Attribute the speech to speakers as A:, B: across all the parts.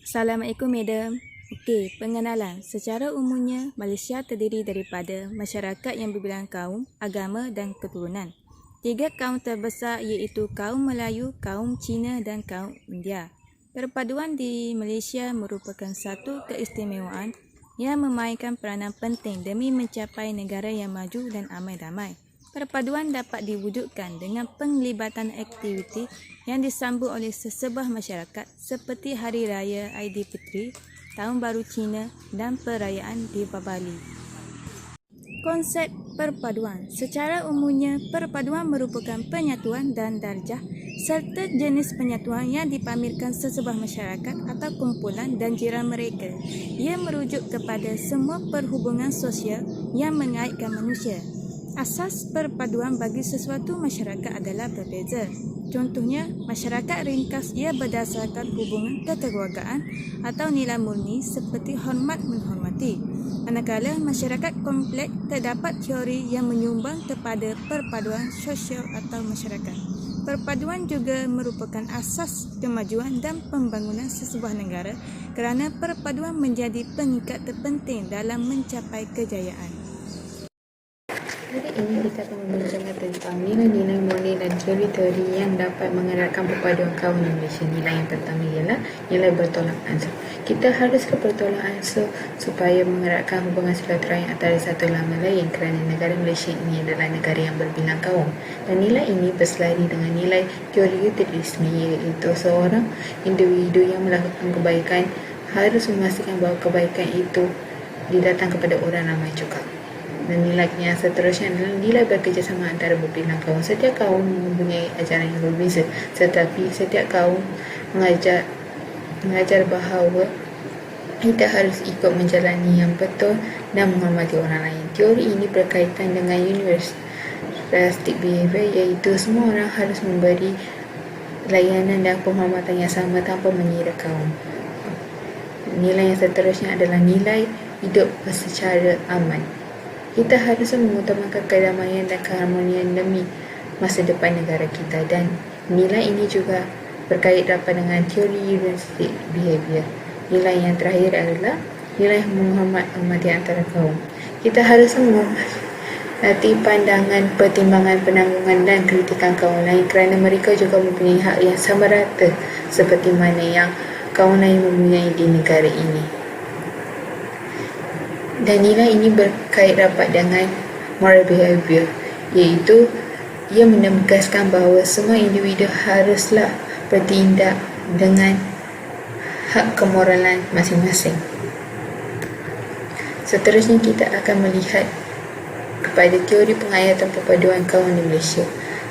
A: Assalamualaikum, Madam. Okey, pengenalan. Secara umumnya, Malaysia terdiri daripada masyarakat yang berbilang kaum, agama dan keturunan. 3 kaum terbesar iaitu kaum Melayu, kaum Cina dan kaum India. Perpaduan di Malaysia merupakan satu keistimewaan yang memainkan peranan penting demi mencapai negara yang maju dan aman damai. Perpaduan dapat diwujudkan dengan penglibatan aktiviti yang disambut oleh sesebuah masyarakat seperti Hari Raya Aidilfitri, Tahun Baru Cina dan perayaan Deepavali. Konsep perpaduan. Secara umumnya, perpaduan merupakan penyatuan dan darjah serta jenis penyatuan yang dipamerkan sesebuah masyarakat atau kumpulan dan jiran mereka. Ia merujuk kepada semua perhubungan sosial yang mengaitkan manusia. Asas perpaduan bagi sesuatu masyarakat adalah berbeza. Contohnya, masyarakat ringkas ia berdasarkan hubungan kekeluargaan atau nilai murni seperti hormat menghormati. Manakala masyarakat kompleks terdapat teori yang menyumbang kepada perpaduan sosial atau masyarakat. Perpaduan juga merupakan asas kemajuan dan pembangunan sesebuah negara kerana perpaduan menjadi pengikat terpenting dalam mencapai kejayaan.
B: Hari ini kita akan membincangkan tentang nilai-nilai murni dan teori-teori yang dapat mengeratkan perpaduan kaum di Malaysia. Nilai yang pertama ialah nilai bertolak ansur. Kita harus bertolak ansur supaya mengeratkan hubungan silaturahim antara satu sama lain kerana negara Malaysia ini adalah negara yang berbilang kaum. Dan nilai ini berselari dengan nilai teori utilitarisme, iaitu seorang individu yang melakukan kebaikan harus memastikan bahawa kebaikan itu didatang kepada orang ramai juga. Dan nilai yang seterusnya adalah nilai bekerjasama antara berbilang kaum. Setiap kaum mempunyai ajaran yang berbeza, tetapi setiap kaum mengajar bahawa kita harus ikut menjalani yang betul dan menghormati orang lain. Teori ini berkaitan dengan universalistic behavior, iaitu semua orang harus memberi layanan dan penghormatan yang sama tanpa mengira kaum. Nilai yang seterusnya adalah nilai hidup secara aman. Kita harus mengutamakan kedamaian dan keharmonian demi masa depan negara kita, dan nilai ini juga berkait rapat dengan teori universalistic behavior. Nilai yang terakhir adalah nilai menghormati antara kaum. Kita harus menghormati pandangan, pertimbangan, penanggungan dan kritikan kaum lain kerana mereka juga mempunyai hak yang sama rata seperti mana yang kaum lain mempunyai di negara ini. Dan nilai ini berkait rapat dengan moral behavior, iaitu ia menegaskan bahawa semua individu haruslah bertindak dengan hak kemoralan masing-masing. Seterusnya kita akan melihat kepada teori pengayatan perpaduan kaum di Malaysia.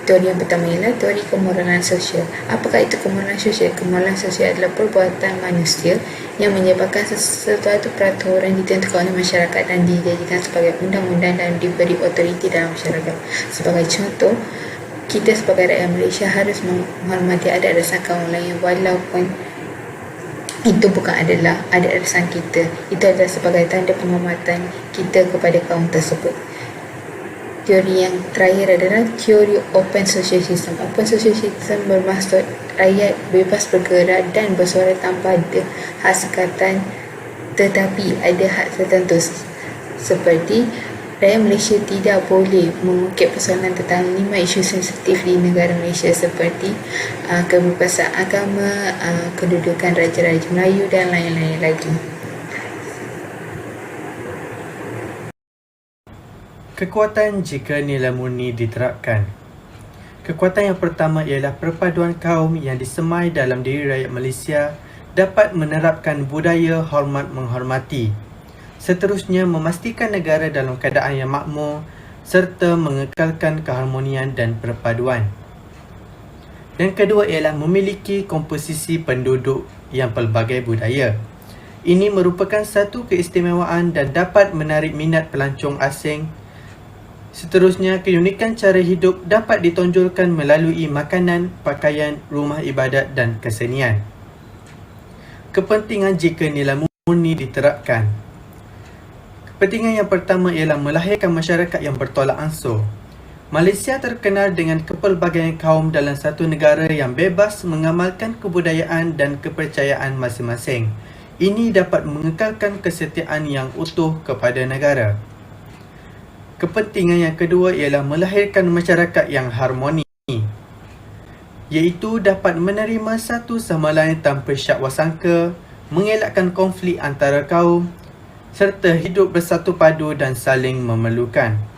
B: Teori yang pertama ialah teori kemoralan sosial. Apakah itu kemoralan sosial? Kemoralan sosial adalah perbuatan manusia yang menyebabkan sesuatu peraturan ditentukan oleh masyarakat dan dijadikan sebagai undang-undang dan diberi otoriti dalam masyarakat. Sebagai contoh, kita sebagai rakyat Malaysia harus menghormati adat dasar kaum lain walaupun itu bukan adalah adat dasar kita. Itu adalah sebagai tanda penghormatan kita kepada kaum tersebut. Teori yang terakhir adalah teori open social system. Open social system bermaksud rakyat bebas bergerak dan bersuara tanpa ada hak sekatan, tetapi ada hak tertentu, seperti rakyat Malaysia tidak boleh mengungkit persoalan tentang 5 isu sensitif di negara Malaysia seperti kebebasan agama, kedudukan Raja-Raja Melayu dan lain-lain lagi.
C: Kekuatan jika nilai murni diterapkan. Kekuatan yang pertama ialah perpaduan kaum yang disemai dalam diri rakyat Malaysia dapat menerapkan budaya hormat menghormati. Seterusnya, memastikan negara dalam keadaan yang makmur serta mengekalkan keharmonian dan perpaduan. Dan kedua ialah memiliki komposisi penduduk yang pelbagai budaya. Ini merupakan satu keistimewaan dan dapat menarik minat pelancong asing. Seterusnya, keunikan cara hidup dapat ditonjolkan melalui makanan, pakaian, rumah ibadat dan kesenian. Kepentingan jika nilai murni diterapkan. Kepentingan yang pertama ialah melahirkan masyarakat yang bertolak ansur. Malaysia terkenal dengan kepelbagaian kaum dalam satu negara yang bebas mengamalkan kebudayaan dan kepercayaan masing-masing. Ini dapat mengekalkan kesetiaan yang utuh kepada negara. Kepentingan yang kedua ialah melahirkan masyarakat yang harmoni, iaitu dapat menerima satu sama lain tanpa syak wasangka, mengelakkan konflik antara kaum, serta hidup bersatu padu dan saling memerlukan.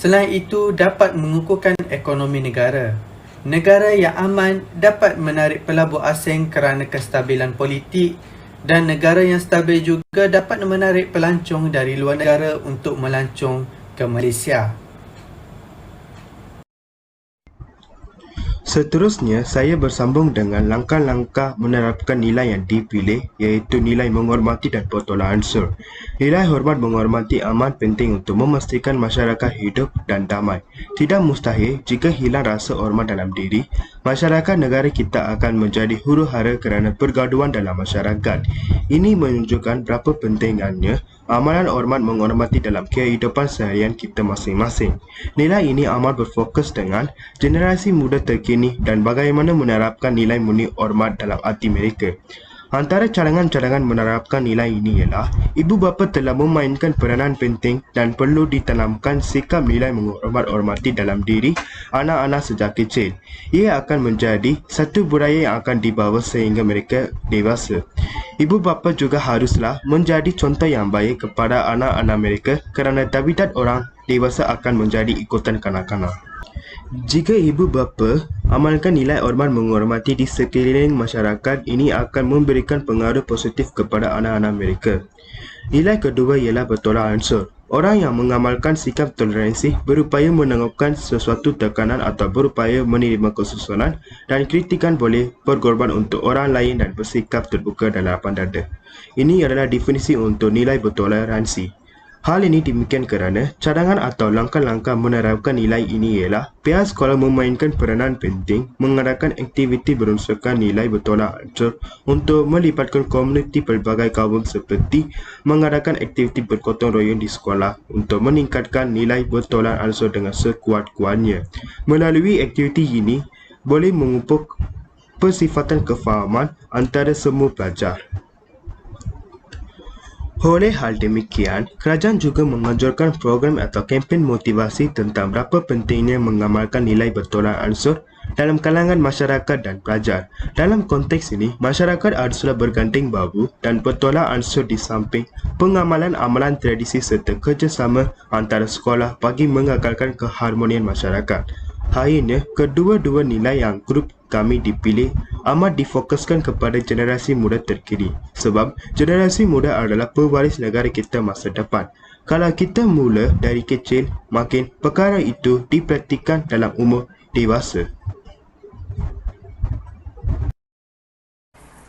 C: Selain itu, dapat mengukuhkan ekonomi negara. Negara yang aman dapat menarik pelabur asing kerana kestabilan politik, dan negara yang stabil juga dapat menarik pelancong dari luar negara untuk melancong ke Malaysia.
D: Seterusnya, saya bersambung dengan langkah-langkah menerapkan nilai yang dipilih, iaitu nilai menghormati dan bertolak ansur. Nilai hormat menghormati amat penting untuk memastikan masyarakat hidup dan damai. Tidak mustahil jika hilang rasa hormat dalam diri, masyarakat negara kita akan menjadi huru-hara kerana pergaduhan dalam masyarakat. Ini menunjukkan berapa pentingnya amalan hormat menghormati dalam kehidupan seharian kita masing-masing. Nilai ini amat berfokus dengan generasi muda terkini dan bagaimana menerapkan nilai murni hormat dalam hati mereka. Antara cadangan-cadangan menerapkan nilai ini ialah ibu bapa telah memainkan peranan penting dan perlu ditanamkan sikap nilai menghormati dalam diri anak-anak sejak kecil. Ia akan menjadi satu budaya yang akan dibawa sehingga mereka dewasa. Ibu bapa juga haruslah menjadi contoh yang baik kepada anak-anak mereka kerana tabiat orang dewasa akan menjadi ikutan kanak-kanak. Jika ibu bapa amalkan nilai hormat menghormati di sekeliling masyarakat, ini akan memberikan pengaruh positif kepada anak-anak mereka. Nilai kedua ialah bertolak ansur. Orang yang mengamalkan sikap toleransi berupaya menanggapkan sesuatu tekanan atau berupaya menerima kesusahan dan kritikan boleh berkorban untuk orang lain dan bersikap terbuka dan lapang dada. Ini adalah definisi untuk nilai bertoleransi. Hal ini demikian kerana cadangan atau langkah-langkah menerapkan nilai ini ialah pihak sekolah memainkan peranan penting mengadakan aktiviti berunsurkan nilai bertolak ansur untuk melibatkan komuniti pelbagai kaum seperti mengadakan aktiviti bergotong royong di sekolah untuk meningkatkan nilai bertolak ansur dengan sekuat-kuatnya. Melalui aktiviti ini boleh memupuk persifatan kefahaman antara semua pelajar. Oleh hal demikian, kerajaan juga menganjurkan program atau kempen motivasi tentang berapa pentingnya mengamalkan nilai bertolak ansur dalam kalangan masyarakat dan pelajar. Dalam konteks ini, masyarakat haruslah berganding bahu dan bertolak ansur di samping pengamalan amalan tradisi serta kerjasama antara sekolah bagi mengekalkan keharmonian masyarakat. Akhirnya, kedua-dua nilai yang grup kami dipilih amat difokuskan kepada generasi muda terkini sebab generasi muda adalah pewaris negara kita masa depan. Kalau kita mula dari kecil, makin perkara itu dipraktikkan dalam umur dewasa.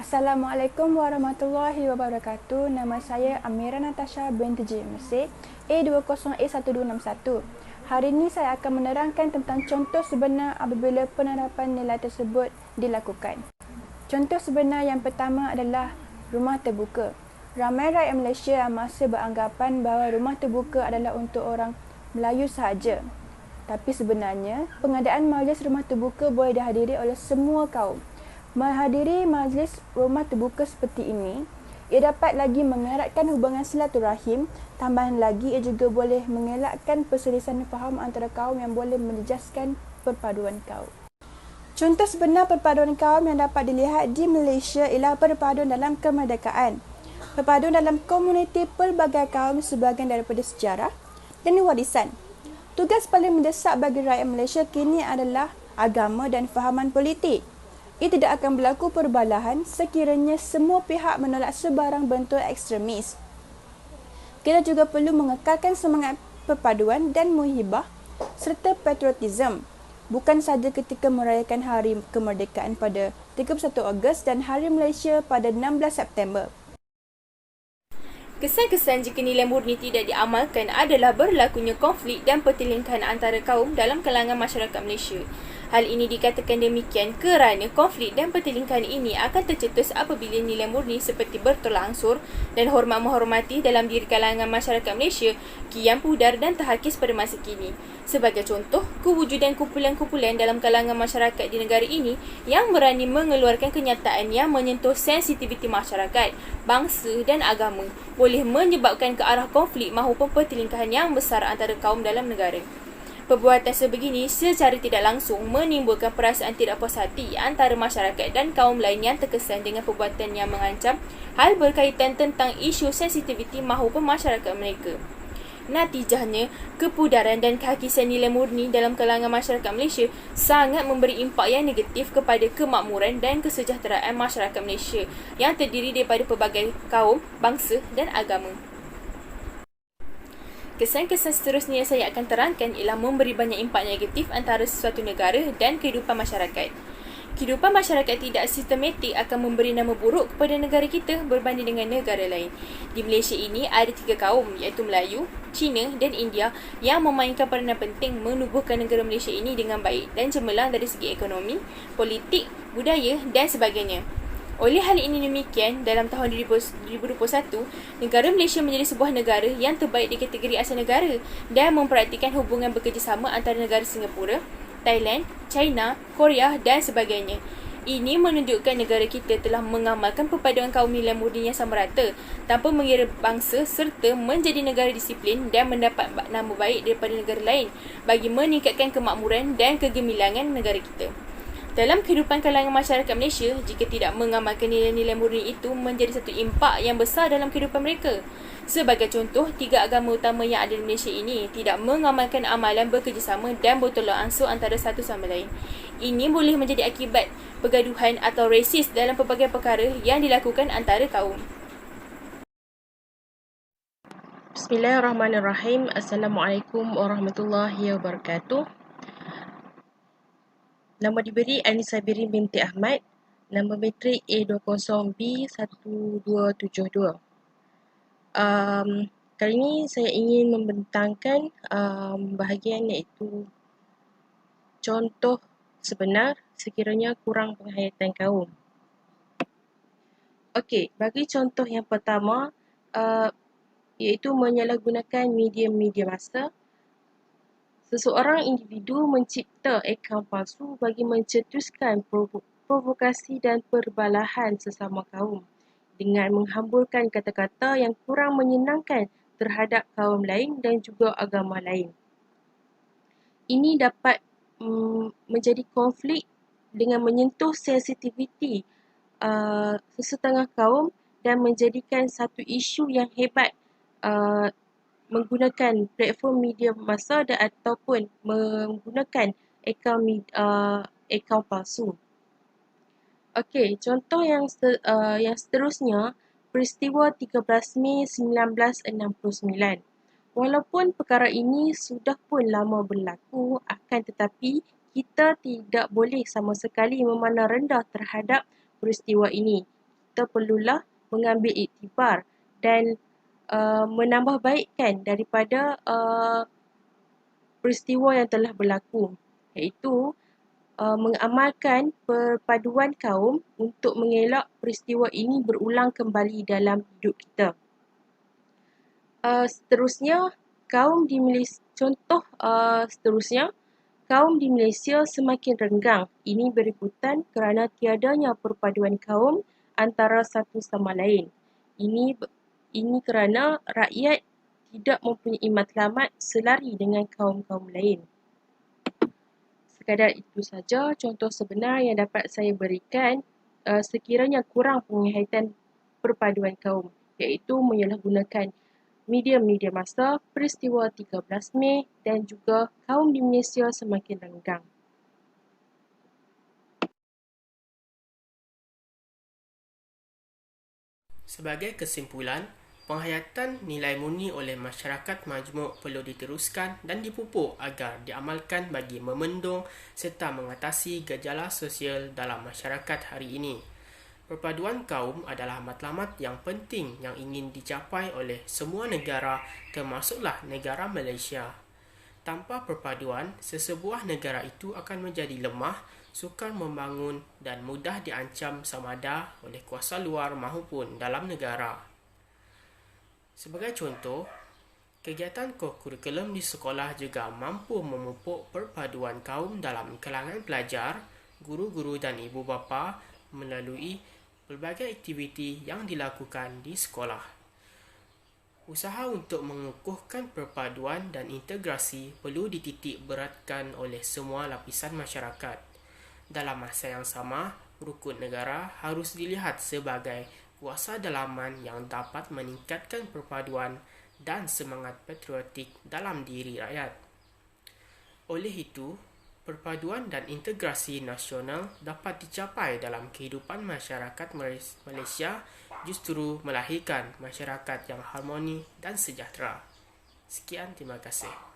E: Assalamualaikum warahmatullahi wabarakatuh. Nama saya Amira Natasha binti J. Mesir, A20A1261. Hari ini saya akan menerangkan tentang contoh sebenar apabila penerapan nilai tersebut dilakukan. Contoh sebenar yang pertama adalah rumah terbuka. Ramai rakyat Malaysia yang masih beranggapan bahawa rumah terbuka adalah untuk orang Melayu sahaja. Tapi sebenarnya, pengadaan majlis rumah terbuka boleh dihadiri oleh semua kaum. Menghadiri majlis rumah terbuka seperti ini, ia dapat lagi mengeratkan hubungan silaturahim. Tambahan lagi, ia juga boleh mengelakkan perselisihan faham antara kaum yang boleh menjejaskan perpaduan kaum. Contoh sebenar perpaduan kaum yang dapat dilihat di Malaysia ialah perpaduan dalam kemerdekaan. Perpaduan dalam komuniti pelbagai kaum sebahagian daripada sejarah dan warisan. Tugas paling mendesak bagi rakyat Malaysia kini adalah agama dan fahaman politik. Ia tidak akan berlaku perbalahan sekiranya semua pihak menolak sebarang bentuk ekstremis. Kita juga perlu mengekalkan semangat perpaduan dan muhibah serta patriotisme, bukan sahaja ketika merayakan Hari Kemerdekaan pada 31 Ogos dan Hari Malaysia pada 16 September.
A: Kesan-kesan jika nilai murni tidak diamalkan adalah berlakunya konflik dan pertelingkahan antara kaum dalam kalangan masyarakat Malaysia. Hal ini dikatakan demikian kerana konflik dan pertelingkahan ini akan tercetus apabila nilai murni seperti bertolak ansur dan hormat menghormati dalam diri kalangan masyarakat Malaysia kian pudar dan terhakis pada masa kini. Sebagai contoh, kewujudan kumpulan-kumpulan dalam kalangan masyarakat di negara ini yang berani mengeluarkan kenyataan yang menyentuh sensitiviti masyarakat, bangsa dan agama boleh menyebabkan ke arah konflik maupun pertelingkahan yang besar antara kaum dalam negara. Perbuatan sebegini secara tidak langsung menimbulkan perasaan tidak puas hati antara masyarakat dan kaum lain yang terkesan dengan perbuatan yang mengancam hal berkaitan tentang isu sensitiviti maupun masyarakat mereka. Natijahnya, kepudaran dan kehakisan nilai murni dalam kalangan masyarakat Malaysia sangat memberi impak yang negatif kepada kemakmuran dan kesejahteraan masyarakat Malaysia yang terdiri daripada pelbagai kaum, bangsa dan agama. Kesan-kesan seterusnya yang saya akan terangkan ialah memberi banyak impak negatif antara sesuatu negara dan kehidupan masyarakat. Kehidupan masyarakat tidak sistematik akan memberi nama buruk kepada negara kita berbanding dengan negara lain. Di Malaysia ini ada 3 kaum iaitu Melayu, Cina dan India yang memainkan peranan penting menubuhkan negara Malaysia ini dengan baik dan cemerlang dari segi ekonomi, politik, budaya dan sebagainya. Oleh hal ini demikian, dalam tahun 2021, negara Malaysia menjadi sebuah negara yang terbaik di kategori asal negara dan mempraktikkan hubungan bekerjasama antara negara Singapura, Thailand, China, Korea dan sebagainya. Ini menunjukkan negara kita telah mengamalkan perpaduan kaum nilai murni yang sama rata tanpa mengira bangsa serta menjadi negara disiplin dan mendapat nama baik daripada negara lain bagi meningkatkan kemakmuran dan kegemilangan negara kita. Dalam kehidupan kalangan masyarakat Malaysia, jika tidak mengamalkan nilai-nilai murni itu menjadi satu impak yang besar dalam kehidupan mereka. Sebagai contoh, 3 agama utama yang ada di Malaysia ini tidak mengamalkan amalan bekerjasama dan bertolak ansur antara satu sama lain. Ini boleh menjadi akibat pergaduhan atau resis dalam pelbagai perkara yang dilakukan antara kaum.
F: Bismillahirrahmanirrahim. Assalamualaikum warahmatullahi wabarakatuh. Nama diberi Anissa Birin binti Ahmad. Nama matrik A20B1272. Kali ini saya ingin membentangkan bahagian iaitu contoh sebenar sekiranya kurang penghayatan kaum. Okey, bagi contoh yang pertama iaitu menyalahgunakan media-media massa. Seseorang individu mencipta akaun palsu bagi mencetuskan provokasi dan perbalahan sesama kaum dengan menghamburkan kata-kata yang kurang menyenangkan terhadap kaum lain dan juga agama lain. Ini dapat menjadi konflik dengan menyentuh sensitiviti sesetengah kaum dan menjadikan satu isu yang hebat menggunakan platform media massa dan ataupun menggunakan akaun palsu. Okey, contoh yang seterusnya, peristiwa 13 Mei 1969. Walaupun perkara ini sudah pun lama berlaku, akan tetapi kita tidak boleh sama sekali memandang rendah terhadap peristiwa ini. Kita perlulah mengambil iktibar dan menambah baikkan daripada peristiwa yang telah berlaku, iaitu mengamalkan perpaduan kaum untuk mengelak peristiwa ini berulang kembali dalam hidup kita. Seterusnya, kaum di Malaysia semakin renggang. Ini berikutan kerana tiadanya perpaduan kaum antara satu sama lain. Ini kerana rakyat tidak mempunyai matlamat selari dengan kaum-kaum lain. Sekadar itu saja contoh sebenar yang dapat saya berikan sekiranya kurang penghayatan perpaduan kaum, iaitu menyalahgunakan media-media massa, peristiwa 13 Mei dan juga kaum di Malaysia semakin renggang.
G: Sebagai kesimpulan, penghayatan nilai murni oleh masyarakat majmuk perlu diteruskan dan dipupuk agar diamalkan bagi memendung serta mengatasi gejala sosial dalam masyarakat hari ini. Perpaduan kaum adalah matlamat yang penting yang ingin dicapai oleh semua negara termasuklah negara Malaysia. Tanpa perpaduan, sesebuah negara itu akan menjadi lemah, sukar membangun dan mudah diancam sama ada oleh kuasa luar maupun dalam negara. Sebagai contoh, kegiatan kurikulum di sekolah juga mampu memupuk perpaduan kaum dalam kalangan pelajar, guru-guru dan ibu bapa melalui pelbagai aktiviti yang dilakukan di sekolah. Usaha untuk mengukuhkan perpaduan dan integrasi perlu dititik beratkan oleh semua lapisan masyarakat. Dalam masa yang sama, rukun negara harus dilihat sebagai kuasa dalaman yang dapat meningkatkan perpaduan dan semangat patriotik dalam diri rakyat. Oleh itu, perpaduan dan integrasi nasional dapat dicapai dalam kehidupan masyarakat Malaysia justru melahirkan masyarakat yang harmoni dan sejahtera. Sekian, terima kasih.